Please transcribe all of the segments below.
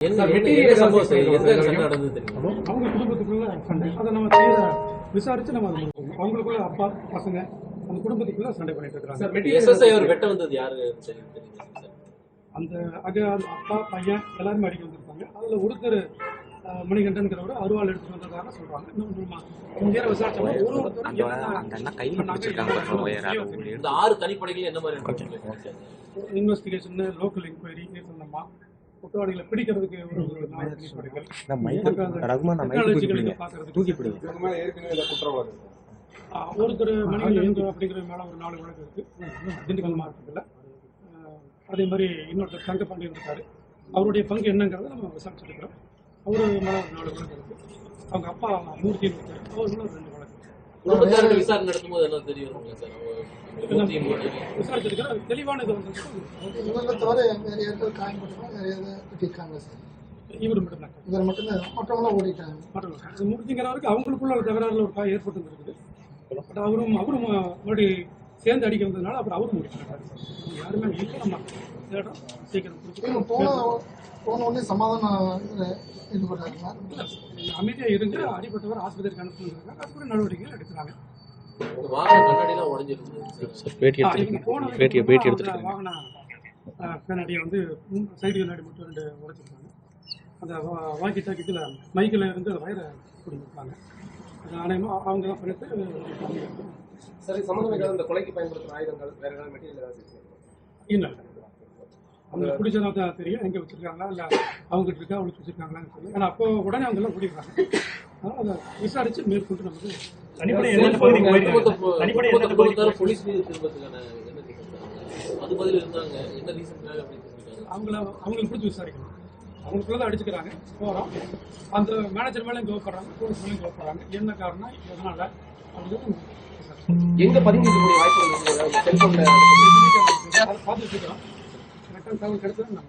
அவங்க குடும்பத்துக்குள்ள சண்டை அதை நம்ம விசாரிச்சு நம்ம அவங்களுக்குள்ள அப்பா பசங்க அந்த குடும்பத்துக்குள்ள சண்டை பண்ணிட்டு இருக்காங்க. அந்த அப்பா பையன் எல்லாருமே அடிக்க வந்திருப்பாங்க. அதுல ஒருத்தர் மணிகண்டன்கிறவர் அருவாள் எடுத்து வந்ததாக சொல்றாங்க. இன்னும் விசாரிச்சா இன்வெஸ்டிகேஷன், லோக்கல் என்கொயரி சொன்னோமா, குற்றவாளிகளை பிடிக்கிறதுக்கு ஒரு ஒருத்தர் மணிகண்டன் அப்படிங்கிற மேல ஒரு 4 வழக்கு இருக்கு திண்டுக்கல் மாவட்டத்தில். அதே மாதிரி இன்னொருத்தர் தங்கப்பாண்டியன் இருக்காரு. அவருடைய பங்கு என்னங்கிறத நம்ம விசாரிச்சுட்டு இருக்கிறோம். அவரு மேல ஒரு 4 வழக்கு இருக்கு. அவங்க அப்பா மூர்த்தி இருக்காரு, அவர் மேல 2 வழக்கு. விசாரணை நடத்தும்போது என்ன தெரியும் விசாரிச்சிருக்கிற தெளிவானது வந்து இவர் மட்டும்தான் மூர்த்திங்கிறவருக்கு அவங்களுக்குள்ள ஒரு தகராறுல ஒரு காய் ஏற்பட்டு இருக்குது. பட் அவரும் மறுபடியும் சேர்ந்து அடிக்க வந்ததுனால அப்புறம் அவரும் முடிக்கிறாரு. யாருமே இல்லை. நம்ம இடம் சீக்கிரம் போன உடனே சமாதானம் அமைதியா இருந்து அடிப்பட்டவர் ஆஸ்பத்திரிக்கு அனுப்புனாங்க. அதுக்கு நடவடிக்கைகள் எடுக்கிறாங்க. வாகன கண்ணாடியை வந்து சைடு கண்ணாடி மட்டும் 2 உடைச்சிருக்காங்க. அந்த வாக்கி டாக்கியில் மைக்கில் இருந்து வயரை பிடிச்சிருக்காங்க. அவங்க தான் பண்ணிட்டு சரி. சம்பந்தமாக இந்த கொலைக்கு பயன்படுத்துகிற ஆயுதங்கள் வேற ஏதாவது மெட்டீரியல் ஏதாவது இல்லை. அவங்க பிடிச்சதா தான் தெரியும். எங்கே வச்சிருக்காங்களா இல்லை அவங்ககிட்ட இருக்கா அவங்களுக்கு வச்சிருக்காங்களான்னு சொல்லி. ஆனால் அப்போ உடனே அவங்க எல்லாம் பிடிக்கிறாங்க. அதனால் அதை விசாரிச்சு மேற்கொண்டு நமக்கு அவங்களுக்கு பிடிச்சி விசாரிக்கணும். அவங்களுக்குள்ளதான் அடிச்சுக்கிறாங்க. போகிறோம். அந்த மேனேஜர் மேலே கோவப்படுறாங்க, போலீஸ் மேலே கோவப்படுறாங்க. என்ன காரணம், எதனால அப்படின்னு எங்க பதிவு பார்த்துட்டு இருக்கிறோம். கரெக்டான தகவல் கிடைச்சா நம்ம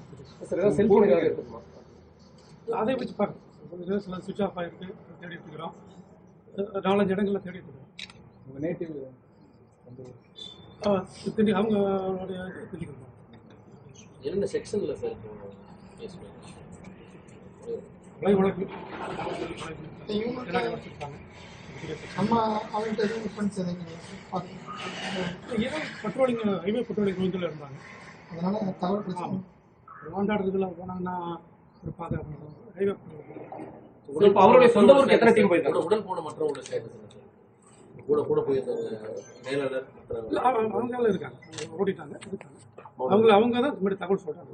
அதை வச்சு பார்க்கணும். சில சுவிட்ச் ஆஃப் ஆகிருக்கு, தேடிட்டு இருக்கிறோம். 4-5 இடங்கள்ல தேடிட்டு இருக்கிறோம். அவங்களுடைய என்ன செக்ஷன்ல சார் கொலை வழக்கு பட்ரோலிங், ஹைவே பட்ரோலிங் ரோந்தில் இருந்தாங்க. அதனால தகவல் வாண்டாடுறதுல போனாங்கன்னா ஒரு பாதுகாப்பு ஹைவே அவருடைய சொந்த ஊருக்கு எத்தனை டீம் போயிருக்காங்க? உடல் போன மற்றவங்களோட கூட போயிருந்தாங்க. அவங்க இருக்காங்க, ஓடிட்டாங்க. அவங்க தான் தகவல் சொல்றாங்க.